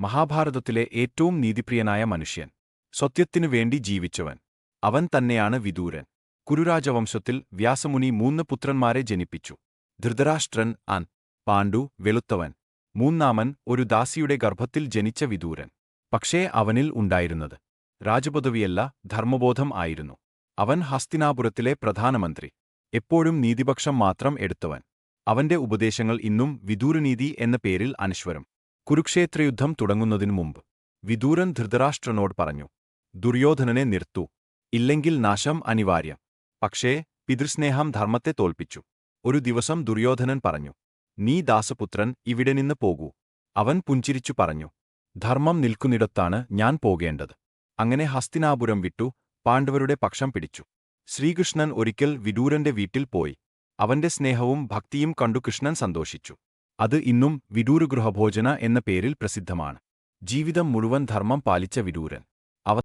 മഹാഭാരതത്തിലെ ഏറ്റവും നീതിപ്രിയനായ മനുഷ്യൻ, സത്യത്തിനു വേണ്ടി ജീവിച്ചവൻ. അവൻ തന്നെയാണ് വിദൂരൻ. കുരുരാജവംശത്തിൽ വ്യാസമുനി 3 പുത്രന്മാരെ ജനിപ്പിച്ചു. ധൃതരാഷ്ട്രൻ അൻ, പാണ്ഡു വെളുത്തവൻ, മൂന്നാമൻ ഒരു ദാസിയുടെ ഗർഭത്തിൽ ജനിച്ച വിദൂരൻ. പക്ഷേ അവനിൽ ഉണ്ടായിരുന്നത് രാജപദവിയല്ല, ധർമ്മബോധം ആയിരുന്നു. അവൻ ഹസ്തിനാപുരത്തിലെ പ്രധാനമന്ത്രി, എപ്പോഴും നീതിപക്ഷം മാത്രം എടുത്തവൻ. അവന്റെ ഉപദേശങ്ങൾ ഇന്നും വിദൂരനീതി എന്ന പേരിൽ അനശ്വരം. കുരുക്ഷേത്രയുദ്ധം തുടങ്ങുന്നതിനു മുമ്പ് വിദൂരൻ ധൃതരാഷ്ട്രനോട് പറഞ്ഞു, ദുര്യോധനനെ നിർത്തൂ, ഇല്ലെങ്കിൽ നാശം അനിവാര്യം. പക്ഷേ പിതൃസ്നേഹം ധർമ്മത്തെ തോൽപ്പിച്ചു. ഒരു ദിവസം ദുര്യോധനൻ പറഞ്ഞു, നീ ദാസപുത്രൻ, ഇവിടെ നിന്ന് പോകൂ. അവൻ പുഞ്ചിരിച്ചു പറഞ്ഞു, ധർമ്മം നിൽക്കുന്നിടത്താണ് ഞാൻ പോകേണ്ടത്. അങ്ങനെ ഹസ്തിനാപുരം വിട്ടു പാണ്ഡവരുടെ പക്ഷം പിടിച്ചു. ശ്രീകൃഷ്ണൻ ഒരിക്കൽ വിദൂരന്റെ വീട്ടിൽ പോയി. അവന്റെ സ്നേഹവും ഭക്തിയും കണ്ടു കൃഷ്ണൻ സന്തോഷിച്ചു. അത് ഇന്നും വിദൂരഗൃഹഭോജന എന്ന പേരിൽ പ്രസിദ്ധമാണ്. ജീവിതം മുഴുവൻ ധർമ്മം പാലിച്ച വിദൂരൻ.